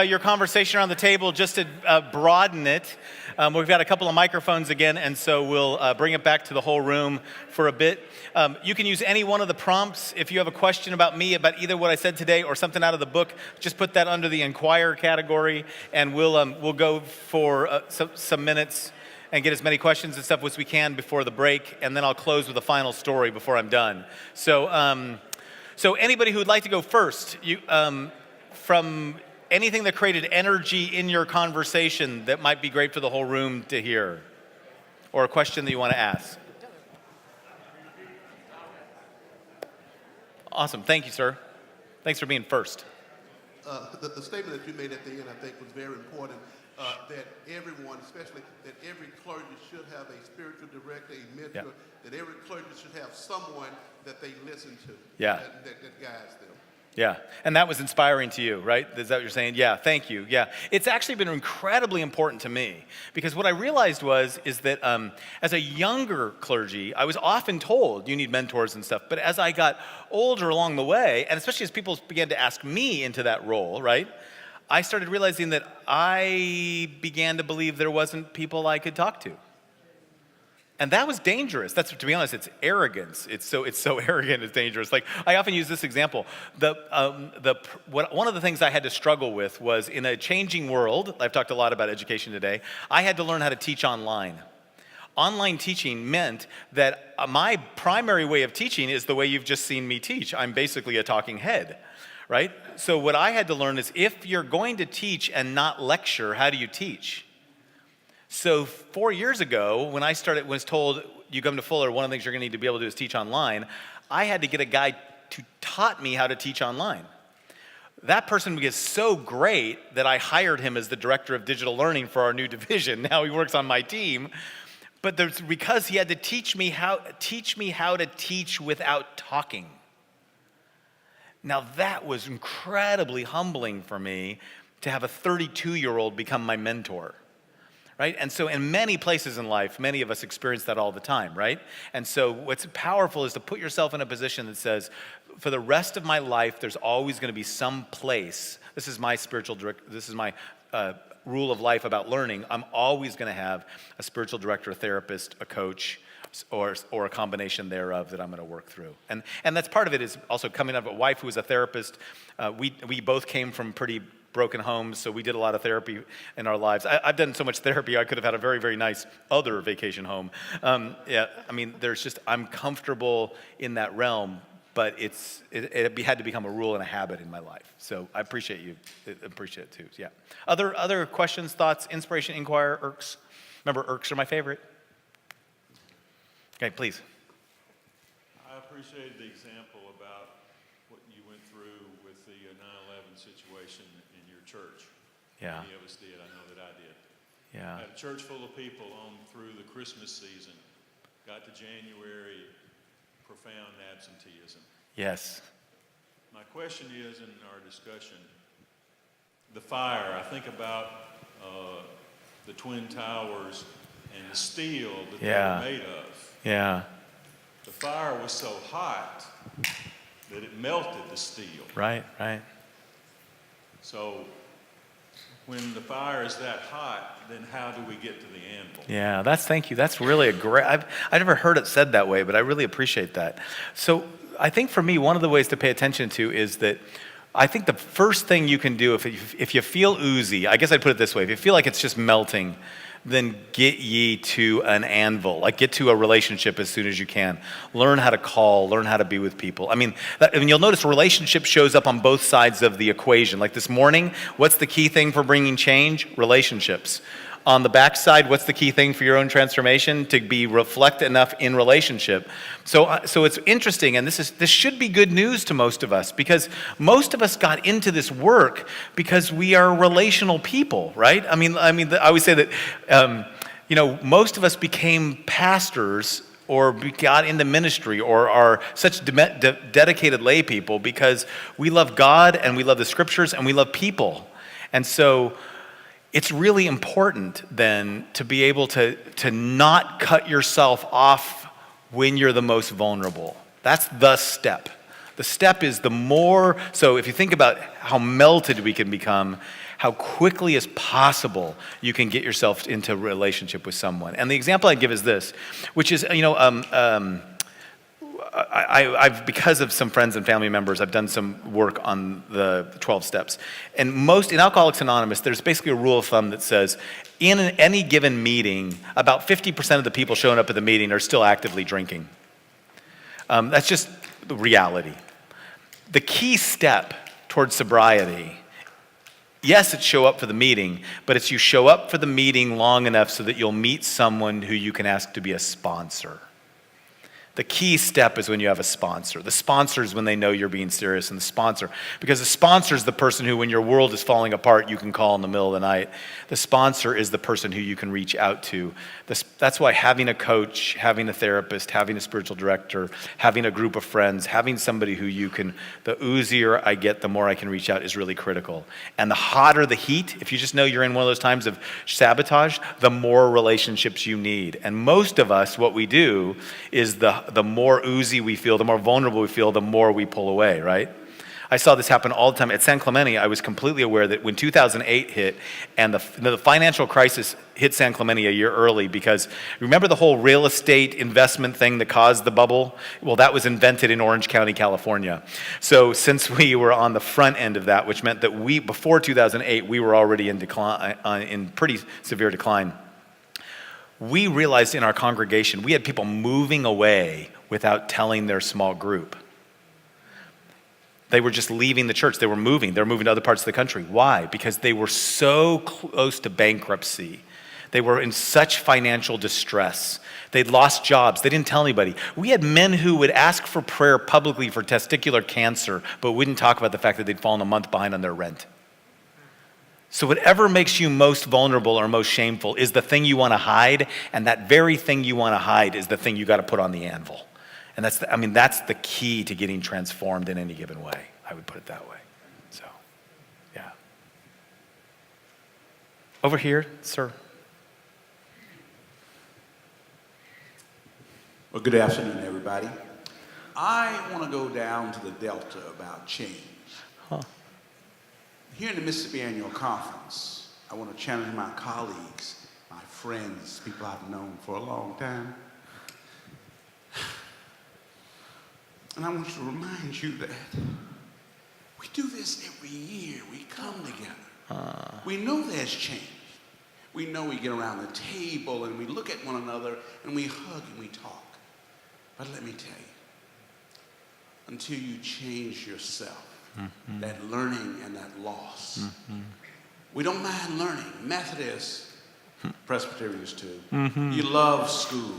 your conversation around the table just to broaden it. We've got a couple of microphones again, and so we'll bring it back to the whole room for a bit. You can use any one of the prompts. If you have a question about me, about either what I said today or something out of the book, just put that under the inquire category, and we'll go for some minutes and get as many questions and stuff as we can before the break, and then I'll close with a final story before I'm done. So anybody who would like to go first, from anything that created energy in your conversation that might be great for the whole room to hear, or a question that you want to ask. Awesome. Thank you, sir. Thanks for being first. The statement that you made at the end, I think, was very important, that everyone, especially that every clergy should have a spiritual director, a mentor, that every clergy should have someone that they listen to, that guides them. Yeah, and that was inspiring to you, right? Is that what you're saying? Yeah, thank you. Yeah, it's actually been incredibly important to me, because what I realized is that as a younger clergy, I was often told you need mentors and stuff, but as I got older along the way, and especially as people began to ask me into that role, right, I started realizing that I began to believe there wasn't people I could talk to. And that was dangerous. That's, to be honest, it's arrogance. It's so arrogant, it's dangerous. Like, I often use this example. One of the things I had to struggle with was, in a changing world, I've talked a lot about education today, I had to learn how to teach online. Online teaching meant that my primary way of teaching is the way you've just seen me teach. I'm basically a talking head, right? So what I had to learn is, if you're going to teach and not lecture, how do you teach? So 4 years ago, when I was told, you come to Fuller, one of the things you're going to need to be able to do is teach online, I had to get a guy who taught me how to teach online. That person was so great that I hired him as the director of digital learning for our new division. Now he works on my team. But because he had to teach me how to teach without talking. Now that was incredibly humbling for me, to have a 32-year-old become my mentor. Right? And so in many places in life, many of us experience that all the time, right? And so what's powerful is to put yourself in a position that says, for the rest of my life, there's always going to be some place. This is my rule of life about learning. I'm always going to have a spiritual director, a therapist, a coach, or a combination thereof that I'm going to work through. And that's part of it, is also coming out of a wife who was a therapist. We both came from pretty broken homes, so we did a lot of therapy in our lives. I've done so much therapy, I could have had a very, very nice other vacation home. I'm comfortable in that realm, but it had to become a rule and a habit in my life. So I appreciate you. Appreciate it too. Yeah. Other questions, thoughts, inspiration, inquire, irks? Remember, irks are my favorite. Okay, please. I appreciated the example about what you went through with the 9/11 situation in your church. Yeah. Many of us did. I know that I did. Yeah. I had a church full of people on through the Christmas season. Got to January, profound absenteeism. Yes. My question is, in our discussion, the fire. I think about the Twin Towers and the steel that they were made of. Yeah. The fire was so hot that it melted the steel. Right. So when the fire is that hot, then how do we get to the anvil? Yeah, thank you. That's really a great, I've never heard it said that way, but I really appreciate that. So I think for me, one of the ways to pay attention to is that I think the first thing you can do if you feel oozy, I guess I'd put it this way, if you feel like it's just melting, then get ye to an anvil. Like, get to a relationship as soon as you can. Learn how to call, learn how to be with people. I mean, you'll notice relationship shows up on both sides of the equation. Like this morning, what's the key thing for bringing change? Relationships. On the backside, what's the key thing for your own transformation? To be reflect enough in relationship. So it's interesting, and this should be good news to most of us, because most of us got into this work because we are relational people, right? I mean, I always say that, most of us became pastors or got into ministry or are such dedicated lay people because we love God and we love the scriptures and we love people. And so it's really important then to be able to not cut yourself off when you're the most vulnerable. That's the step. The step is the more, so if you think about how melted we can become, how quickly as possible you can get yourself into a relationship with someone. And the example I give is this, which is, I've, because of some friends and family members, I've done some work on the 12 steps. And in Alcoholics Anonymous, there's basically a rule of thumb that says, in any given meeting, about 50% of the people showing up at the meeting are still actively drinking. That's just the reality. The key step towards sobriety, yes, it's show up for the meeting, but it's you show up for the meeting long enough so that you'll meet someone who you can ask to be a sponsor. The key step is when you have a sponsor. The sponsor is when they know you're being serious, and the sponsor, because the sponsor is the person who, when your world is falling apart, you can call in the middle of the night. The sponsor is the person who you can reach out to. That's why having a coach, having a therapist, having a spiritual director, having a group of friends, having somebody who you can, the oozier I get, the more I can reach out, is really critical. And the hotter the heat, if you just know you're in one of those times of sabotage, the more relationships you need. And most of us, what we do is the more oozy we feel, the more vulnerable we feel, the more we pull away, right? I saw this happen all the time. At San Clemente, I was completely aware that when 2008 hit and the financial crisis hit San Clemente a year early, because remember the whole real estate investment thing that caused the bubble? Well, that was invented in Orange County, California. So since we were on the front end of that, which meant that before 2008, we were already in decline, in pretty severe decline. We realized in our congregation, we had people moving away without telling their small group. They were just leaving the church. They were moving. They were moving to other parts of the country. Why? Because they were so close to bankruptcy. They were in such financial distress. They'd lost jobs. They didn't tell anybody. We had men who would ask for prayer publicly for testicular cancer, but wouldn't talk about the fact that they'd fallen a month behind on their rent. So whatever makes you most vulnerable or most shameful is the thing you want to hide, and that very thing you want to hide is the thing you got to put on the anvil. And that's the key to getting transformed in any given way. I would put it that way. So, yeah. Over here, sir. Well, good afternoon, everybody. I want to go down to the Delta about change. Here in the Mississippi Annual Conference, I want to challenge my colleagues, my friends, people I've known for a long time. And I want to remind you that we do this every year. We come together. We know there's change. We know we get around the table and we look at one another and we hug and we talk. But let me tell you, until you change yourself, that learning and that loss. We don't mind learning. Methodists, Presbyterians too. You love school.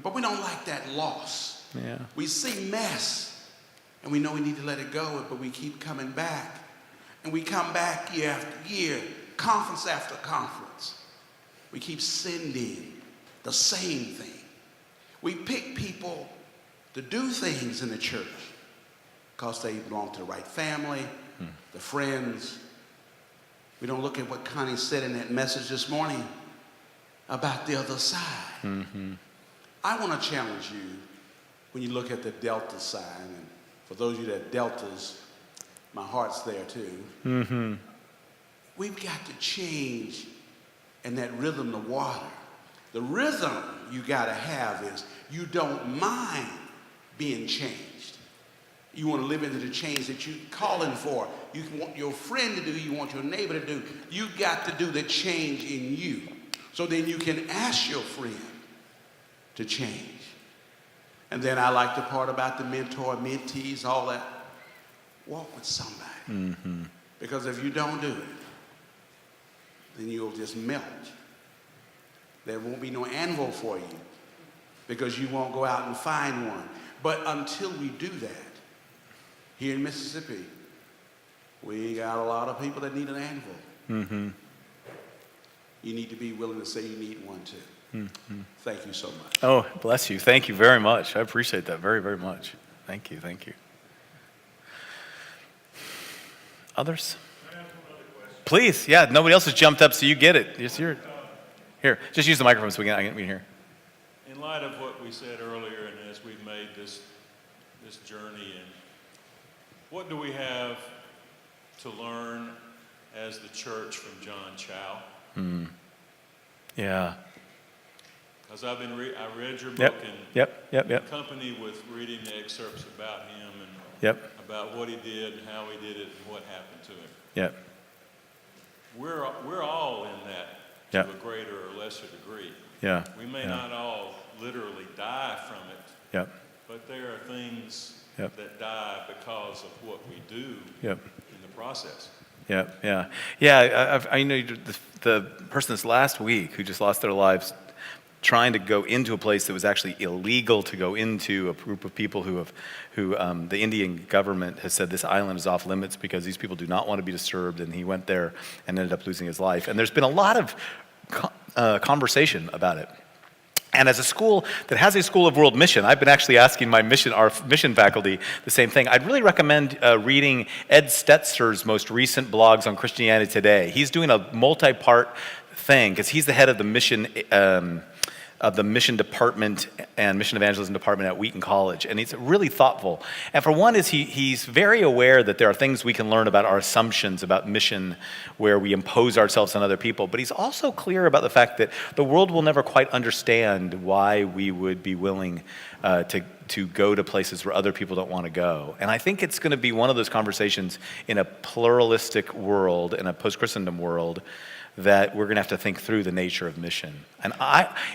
But we don't like that loss. Yeah. We see mess and we know we need to let it go, but we keep coming back. And we come back year after year, conference after conference. We keep sending the same thing. We pick people to do things in the church because they belong to the right family, the friends. We don't look at what Connie said in that message this morning about the other side. I want to challenge you when you look at the Delta side, and for those of you that Deltas, my heart's there too. We've got to change in that rhythm of water. The rhythm you got to have is you don't mind being changed. You want to live into the change that you're calling for. You want your friend to do, you want your neighbor to do. You got to do the change in you. So then you can ask your friend to change. And then I like the part about the mentor, mentees, all that. Walk with somebody. Because if you don't do it, then you'll just melt. There won't be no anvil for you because you won't go out and find one. But until we do that, here in Mississippi, we got a lot of people that need an anvil. You need to be willing to say you need one too. Thank you so much. Oh, bless you. Thank you very much. I appreciate that very, very much. Thank you. Thank you. Others? Please. Yeah, nobody else has jumped up, so you get it. Just here. Here, just use the microphone so we can hear. In light of what we said earlier, and as we've made this this journey, and what do we have to learn as the church from John Chow? Yeah. Because I read your book Yep. in company with reading the excerpts about him and about what he did and how he did it and what happened to him. Yep. We're all in that to a greater or lesser degree. Yeah. We may not all literally die from it. Yep. But there are things that die because of what we do in the process. I know the person this last week who just lost their lives trying to go into a place that was actually illegal to go into, a group of people who the Indian government has said this island is off limits because these people do not want to be disturbed, and he went there and ended up losing his life. And there's been a lot of conversation about it. And as a school that has a School of World Mission, I've been actually asking our mission faculty the same thing. I'd really recommend reading Ed Stetzer's most recent blogs on Christianity Today. He's doing a multi-part thing because he's the head of the mission department and mission evangelism department at Wheaton College, and he's really thoughtful. And for one, he's very aware that there are things we can learn about our assumptions about mission where we impose ourselves on other people, but he's also clear about the fact that the world will never quite understand why we would be willing to go to places where other people don't want to go. And I think it's going to be one of those conversations in a pluralistic world, in a post-Christendom world, that we're going to have to think through the nature of mission. And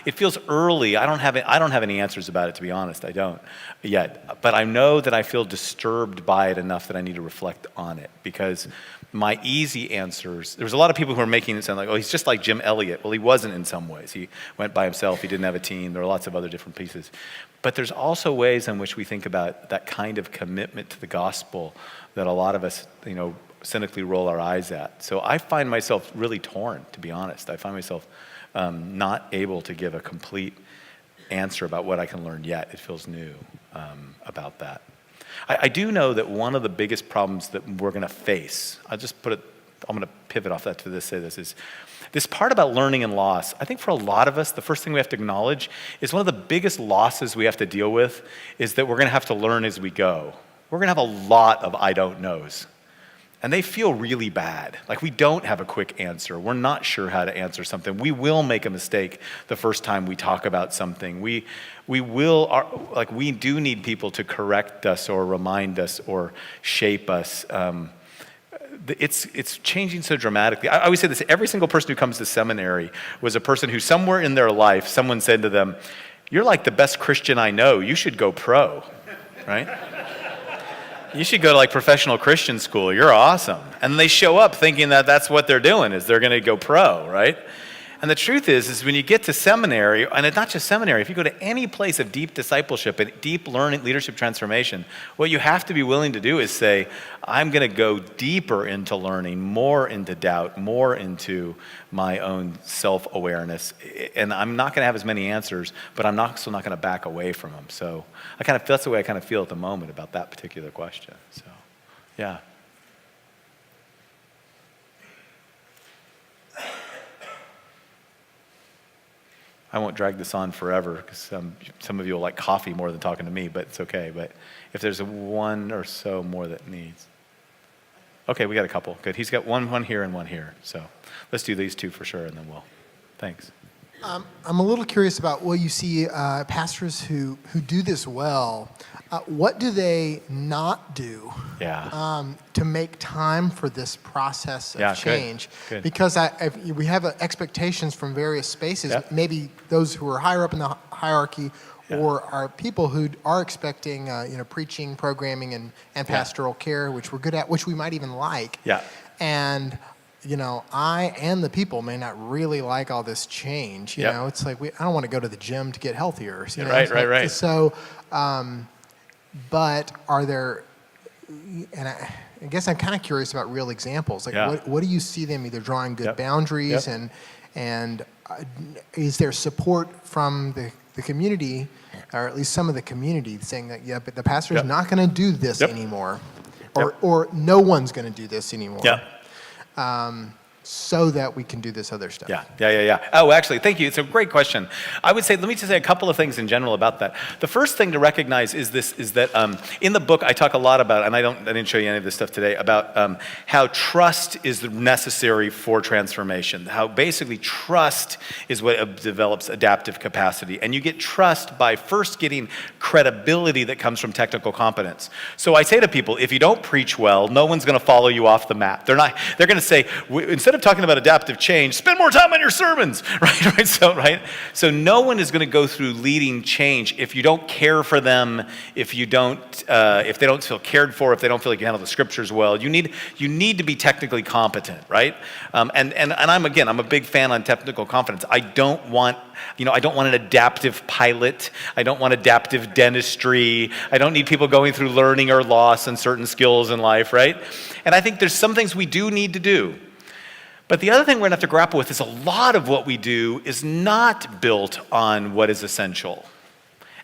it feels early. I don't have any answers about it, to be honest. I don't yet. But I know that I feel disturbed by it enough that I need to reflect on it, because my easy answers, there was a lot of people who were making it sound like, oh, he's just like Jim Elliot. Well, he wasn't in some ways. He went by himself. He didn't have a team. There are lots of other different pieces. But there's also ways in which we think about that kind of commitment to the gospel that a lot of us, cynically roll our eyes at. So I find myself really torn, to be honest. I find myself not able to give a complete answer about what I can learn yet. It feels new about that. I do know that one of the biggest problems that we're going to face, I'm going to pivot off that to say this, is this part about learning and loss. I think for a lot of us, the first thing we have to acknowledge is one of the biggest losses we have to deal with is that we're going to have to learn as we go. We're going to have a lot of I don't knows. And they feel really bad. Like we don't have a quick answer. We're not sure how to answer something. We will make a mistake the first time we talk about something. We do need people to correct us or remind us or shape us. It's changing so dramatically. I always say this, every single person who comes to seminary was a person who somewhere in their life, someone said to them, "You're like the best Christian I know. You should go pro," right? You should go to professional Christian school. You're awesome. And they show up thinking that that's what they're doing, is they're going to go pro, right? And the truth is when you get to seminary, and it's not just seminary, if you go to any place of deep discipleship and deep learning, leadership transformation, what you have to be willing to do is say, I'm going to go deeper into learning, more into doubt, more into my own self-awareness. And I'm not going to have as many answers, but I'm also not going to back away from them. So that's the way I kind of feel at the moment about that particular question. So, yeah. I won't drag this on forever because some of you will like coffee more than talking to me, but it's okay. But if there's one or so more that needs. Okay, we got a couple. Good. He's got one here and one here. So let's do these two for sure, and then thanks. I'm a little curious about what you see pastors who do this well. What do they not do to make time for this process of change? Good. Because we have expectations from various spaces, maybe those who are higher up in the hierarchy, or are people who are expecting preaching, programming, and pastoral care, which we're good at, which we might even like. Yeah. And I and the people may not really like all this change. You know, it's like I don't want to go to the gym to get healthier. You know? Right. So, but are there? And I guess I'm kind of curious about real examples. Like, what do you see them either drawing good boundaries and is there support from the community, or at least some of the community, saying that but the pastor's not going to do this anymore, or no one's going to do this anymore. so that we can do this other stuff? Yeah. Oh, actually, thank you. It's a great question. I would say, let me just say a couple of things in general about that. The first thing to recognize is that in the book I talk a lot about, and I didn't show you any of this stuff today, about how trust is necessary for transformation. How basically trust is what develops adaptive capacity, and you get trust by first getting credibility that comes from technical competence. So I say to people, if you don't preach well, no one's going to follow you off the map. They're going to say, instead of talking about adaptive change, spend more time on your sermons, right? So no one is going to go through leading change if you don't care for them, if they don't feel cared for, if they don't feel like you handle the scriptures well. You need to be technically competent, right? And I'm a big fan on technical competence. I don't want an adaptive pilot. I don't want adaptive dentistry. I don't need people going through learning or loss and certain skills in life, right? And I think there's some things we do need to do. But the other thing we're going to have to grapple with is a lot of what we do is not built on what is essential.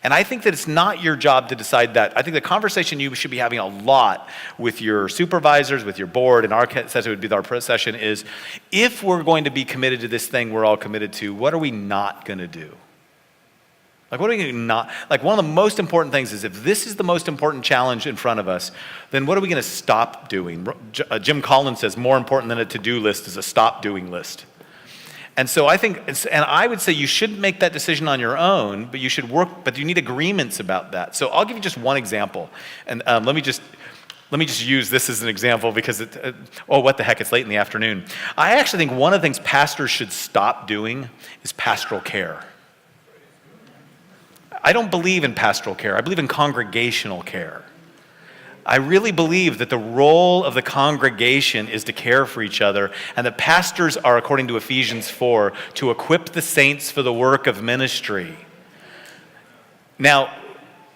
And I think that it's not your job to decide that. I think the conversation you should be having a lot with your supervisors, with your board, and our session would be our session is, if we're going to be committed to this thing we're all committed to, what are we not going to do? What are we not? One of the most important things is, if this is the most important challenge in front of us, then what are we going to stop doing? Jim Collins says, more important than a to-do list is a stop-doing list. And so I think, and I would say you shouldn't make that decision on your own, but you need agreements about that. So I'll give you just one example. And let me just use this as an example because what the heck, it's late in the afternoon. I actually think one of the things pastors should stop doing is pastoral care. I don't believe in pastoral care. I believe in congregational care. I really believe that the role of the congregation is to care for each other, and that pastors are, according to Ephesians 4, to equip the saints for the work of ministry. Now,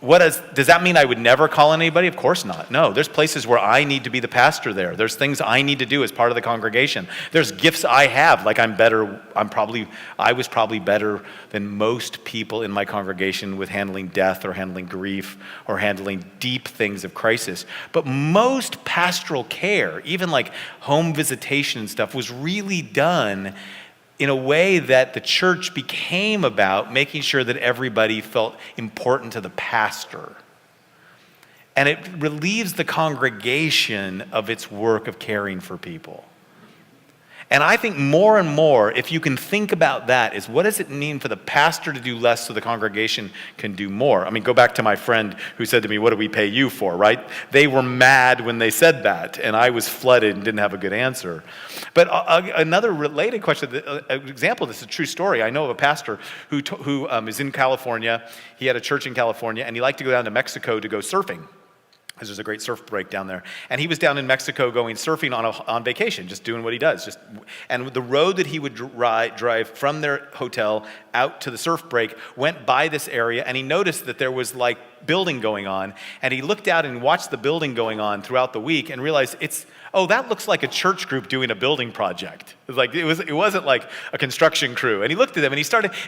does that mean I would never call anybody? Of course not. No, there's places where I need to be the pastor there. There's things I need to do as part of the congregation. There's gifts I have, like I was probably better than most people in my congregation with handling death or handling grief or handling deep things of crisis. But most pastoral care, even like home visitation and stuff, was really done in a way that the church became about making sure that everybody felt important to the pastor. And it relieves the congregation of its work of caring for people. And I think more and more, if you can think about that, is what does it mean for the pastor to do less so the congregation can do more? I mean, go back to my friend who said to me, what do we pay you for, right? They were mad when they said that, and I was flooded and didn't have a good answer. But another related question, an example of this is a true story. I know of a pastor who is in California. He had a church in California, and he liked to go down to Mexico to go surfing, because there's a great surf break down there. And he was down in Mexico going surfing on vacation, just doing what he does. And the road that he would drive from their hotel out to the surf break went by this area, and he noticed that there was building going on. And he looked out and watched the building going on throughout the week and realized that looks like a church group doing a building project. It wasn't like a construction crew. And he looked at them and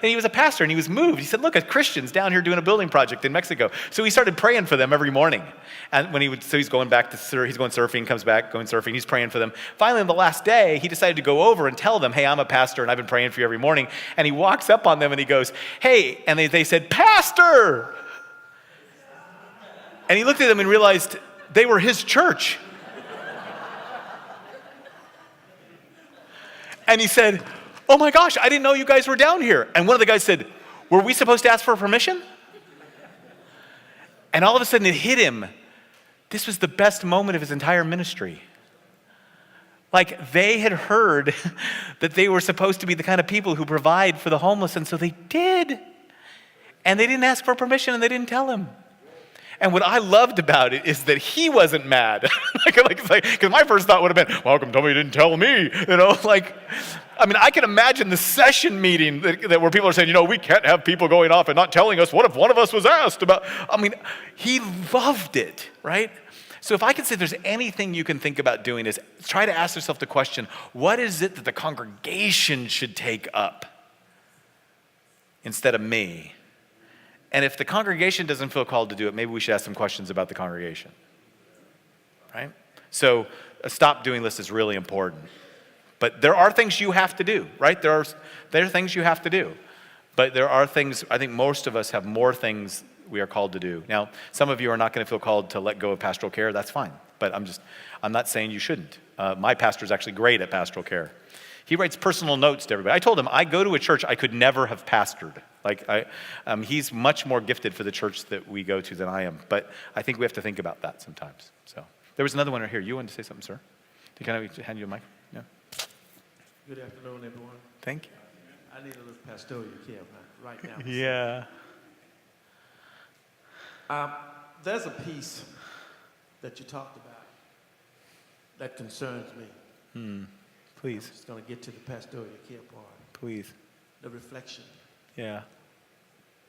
he was a pastor and he was moved. He said, look at Christians down here doing a building project in Mexico. So he started praying for them every morning. And he's going surfing, comes back, going surfing, he's praying for them. Finally, on the last day, he decided to go over and tell them, hey, I'm a pastor and I've been praying for you every morning. And he walks up on them and he goes, hey, and they said, Pastor! And he looked at them and realized they were his church. And he said, oh my gosh, I didn't know you guys were down here. And one of the guys said, were we supposed to ask for permission? And all of a sudden it hit him. This was the best moment of his entire ministry. They had heard that they were supposed to be the kind of people who provide for the homeless, and so they did. And they didn't ask for permission and they didn't tell him. And what I loved about it is that he wasn't mad. Because my first thought would have been, well, how come somebody didn't tell me? I can imagine the session meeting where people are saying, we can't have people going off and not telling us. What if one of us was asked about? He loved it, right? So if I could say there's anything you can think about doing is try to ask yourself the question, what is it that the congregation should take up instead of me? And if the congregation doesn't feel called to do it, maybe we should ask some questions about the congregation, right? So a stop doing list is really important. But there are things you have to do, right? There are things you have to do. But there are things, I think most of us have more things we are called to do. Now, some of you are not going to feel called to let go of pastoral care. That's fine. But I'm not saying you shouldn't. My pastor is actually great at pastoral care. He writes personal notes to everybody. I told him, I go to a church I could never have pastored. He's much more gifted for the church that we go to than I am. But I think we have to think about that sometimes. So there was another one right here. You wanted to say something, sir? Can I hand you a mic? Yeah. Good afternoon, everyone. Thank you. I need a little pastoral care right now. Yeah. There's a piece that you talked about that concerns me. Please. I'm just going to get to the pastoral care part, Please. the reflection. Yeah.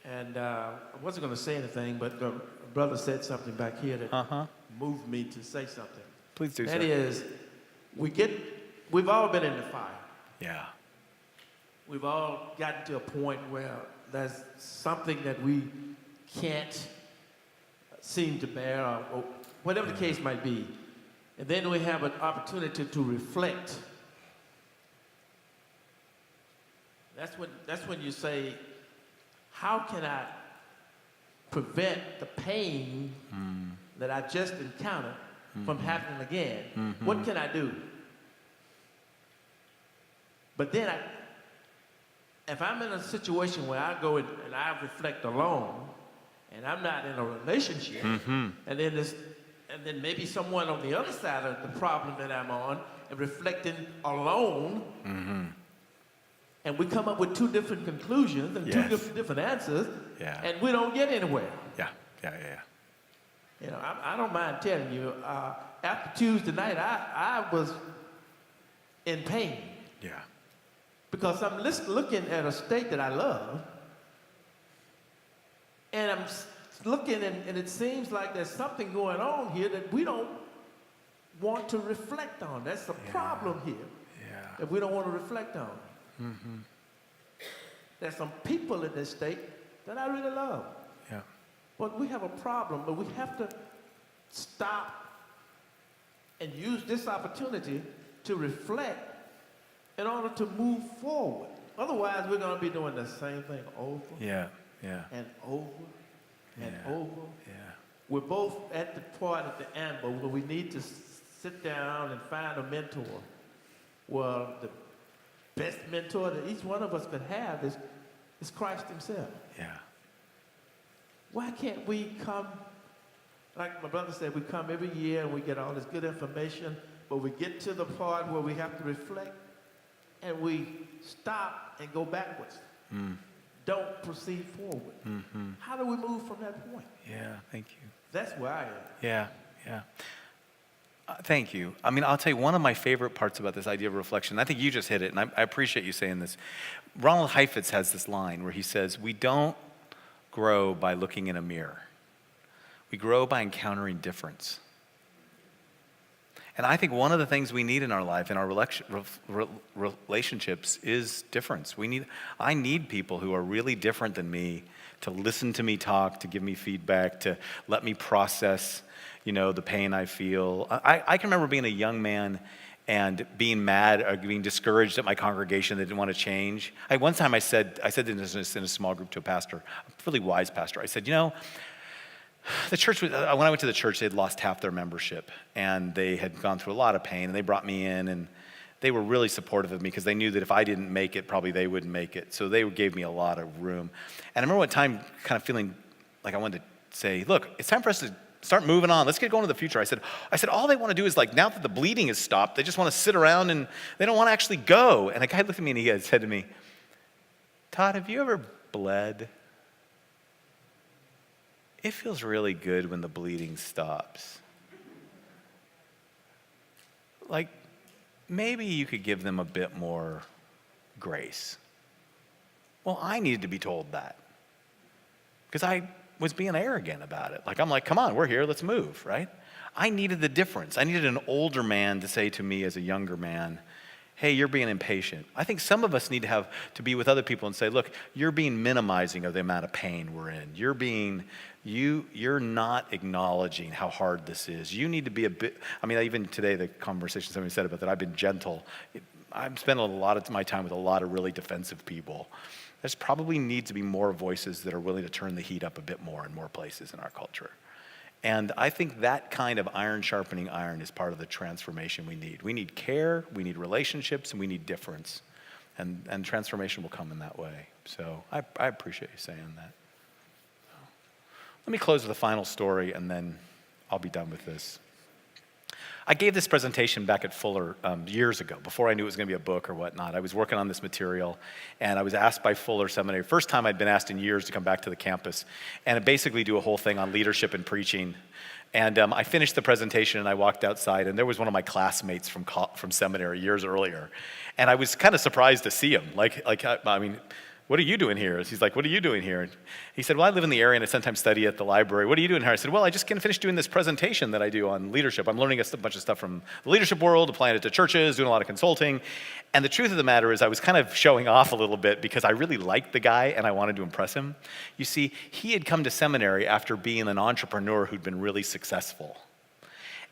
And I wasn't going to say anything, but the brother said something back here that moved me to say something. Please do, That sir. is, we've all been in the fire. Yeah. We've all gotten to a point where there's something that we can't seem to bear, or whatever the case might be. And then we have an opportunity to reflect. That's when you say, how can I prevent the pain that I just encountered from happening again? What can I do? But then if I'm in a situation where I go and I reflect alone, and I'm not in a relationship, and then maybe someone on the other side of the problem that I'm on and reflecting alone, and we come up with two different conclusions and two different answers, and we don't get anywhere. Yeah. You know, I don't mind telling you, after Tuesday night, I was in pain. Yeah. Because I'm looking at a state that I love, and I'm looking, and it seems like there's something going on here that we don't want to reflect on. That's the problem here, that we don't want to reflect on. There's some people in this state that I really love. Yeah. But we have a problem, but we have to stop and use this opportunity to reflect in order to move forward. Otherwise, we're going to be doing the same thing over and over and over. Yeah. We're both at the point at the end, but where we need to sit down and find a mentor. Well, the best mentor that each one of us could have is Christ himself. Yeah. Why can't we come, like my brother said, we come every year and we get all this good information, but we get to the part where we have to reflect and we stop and go backwards. Don't proceed forward. How do we move from that point? Yeah, thank you. That's where I am. Yeah. Thank you. I mean, I'll tell you, one of my favorite parts about this idea of reflection, I think you just hit it, and I appreciate you saying this. Ronald Heifetz has this line where he says, we don't grow by looking in a mirror. We grow by encountering difference. And I think one of the things we need in our life, in our relationships, is difference. I need people who are really different than me to listen to me talk, to give me feedback, to let me process, the pain I feel. I can remember being a young man and being mad or being discouraged at my congregation that didn't want to change. One time I said this in a small group to a pastor, a really wise pastor. I said, the church, when I went to the church, they had lost half their membership, and they had gone through a lot of pain, and they brought me in, and they were really supportive of me because they knew that if I didn't make it, probably they wouldn't make it. So they gave me a lot of room. And I remember one time kind of feeling like I wanted to say, look, it's time for us to start moving on. Let's get going to the future. I said, all they want to do is now that the bleeding has stopped, they just want to sit around and they don't want to actually go. And a guy looked at me and he had said to me, Todd, have you ever bled? It feels really good when the bleeding stops. Maybe you could give them a bit more grace. Well, I needed to be told that because I was being arrogant about it. I'm like, come on, we're here, let's move, right? I needed the difference. I needed an older man to say to me as a younger man, hey, you're being impatient. I think some of us need to be with other people and say, look, you're being minimizing of the amount of pain we're in. You're not acknowledging how hard this is. You need to be a bit, even today the conversation somebody said about that, I've been gentle. I'm spending a lot of my time with a lot of really defensive people. There's probably needs to be more voices that are willing to turn the heat up a bit more in more places in our culture. And I think that kind of iron sharpening iron is part of the transformation we need. We need care, we need relationships, and we need difference. And transformation will come in that way. So I appreciate you saying that. Let me close with a final story, and then I'll be done with this. I gave this presentation back at Fuller years ago, before I knew it was going to be a book or whatnot. I was working on this material, and I was asked by Fuller Seminary, first time I'd been asked in years to come back to the campus, and basically do a whole thing on leadership and preaching. And I finished the presentation, and I walked outside, and there was one of my classmates from seminary years earlier, and I was kind of surprised to see him. I mean, what are you doing here? He's like, what are you doing here? And he said, well, I live in the area and I sometimes study at the library. What are you doing here? I said, well, I just finished doing this presentation that I do on leadership. I'm learning a bunch of stuff from the leadership world, applying it to churches, doing a lot of consulting. And the truth of the matter is I was kind of showing off a little bit because I really liked the guy and I wanted to impress him. You see, he had come to seminary after being an entrepreneur who'd been really successful.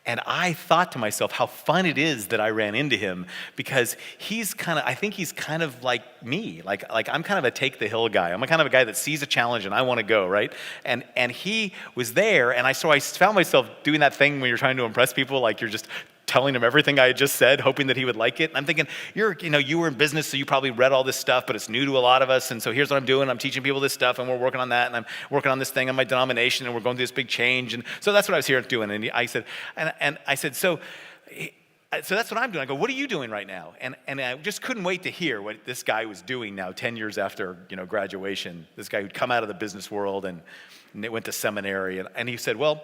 And I thought to myself how fun it is that I ran into him, because I think he's kind of like me. Like I'm kind of a take the hill guy. I'm a kind of a guy that sees a challenge and I want to go, right? And he was there, and I found myself doing that thing when you're trying to impress people, like you're just telling him everything I had just said, hoping that he would like it. And I'm thinking, you were in business, so you probably read all this stuff, but it's new to a lot of us. And so here's what I'm doing. I'm teaching people this stuff, and we're working on that, and I'm working on this thing on my denomination, and we're going through this big change. And so that's what I was here doing. And I said, so that's what I'm doing. I go, what are you doing right now? And I just couldn't wait to hear what this guy was doing now, 10 years after graduation. This guy who'd come out of the business world and went to seminary. And he said, well,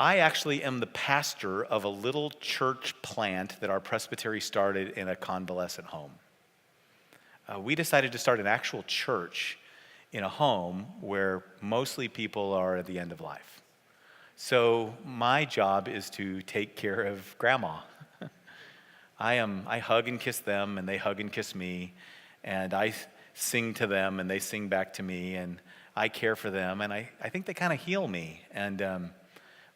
I actually am the pastor of a little church plant that our presbytery started in a convalescent home. We decided to start an actual church in a home where mostly people are at the end of life. So my job is to take care of grandma. I hug and kiss them, and they hug and kiss me, and I sing to them, and they sing back to me, and I care for them, and I think they kind of heal me. And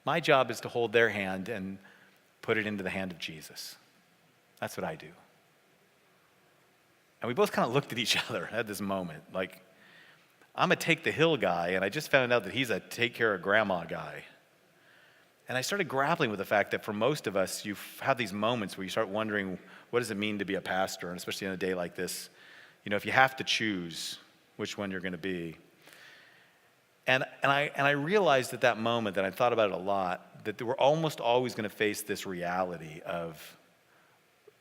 my job is to hold their hand and put it into the hand of Jesus. That's what I do. And we both kind of looked at each other at this moment, like, I'm a take the hill guy, and I just found out that he's a take care of grandma guy. And I started grappling with the fact that for most of us, you have these moments where you start wondering, what does it mean to be a pastor, and especially on a day like this? If you have to choose which one you're going to be. And I realized at that moment, that I thought about it a lot, that we're almost always going to face this reality of,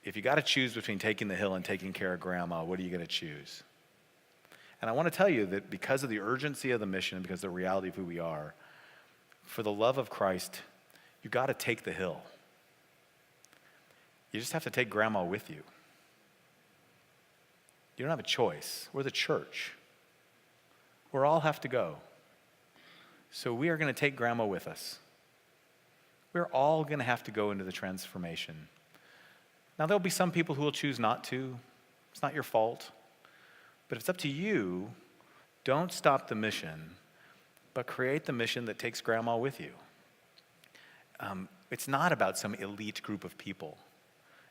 if you got to choose between taking the hill and taking care of grandma, what are you going to choose? And I want to tell you that because of the urgency of the mission, and because of the reality of who we are, for the love of Christ, you got to take the hill. You just have to take grandma with you. You don't have a choice. We're the church. We all have to go. So we are going to take grandma with us. We're all going to have to go into the transformation. Now, there'll be some people who will choose not to. It's not your fault. But if it's up to you, don't stop the mission, but create the mission that takes grandma with you. It's not about some elite group of people.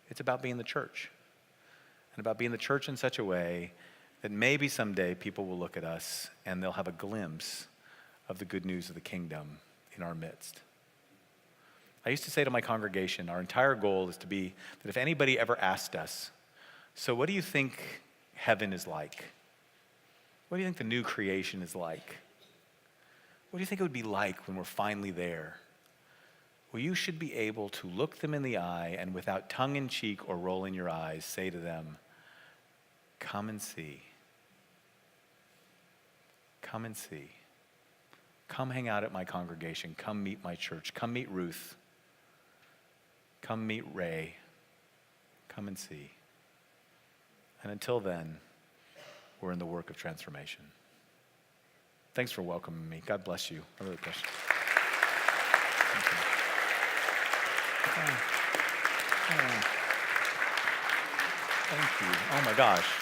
It's about being the church. And about being the church in such a way that maybe someday people will look at us and they'll have a glimpse of the good news of the kingdom in our midst. I used to say to my congregation, our entire goal is to be that if anybody ever asked us, so what do you think heaven is like? What do you think the new creation is like? What do you think it would be like when we're finally there? Well, you should be able to look them in the eye and without tongue in cheek or rolling your eyes, say to them, come and see. Come and see. Come hang out at my congregation. Come meet my church. Come meet Ruth. Come meet Ray. Come and see. And until then, we're in the work of transformation. Thanks for welcoming me. God bless you. I really appreciate it. Thank you. Thank you. Oh my gosh.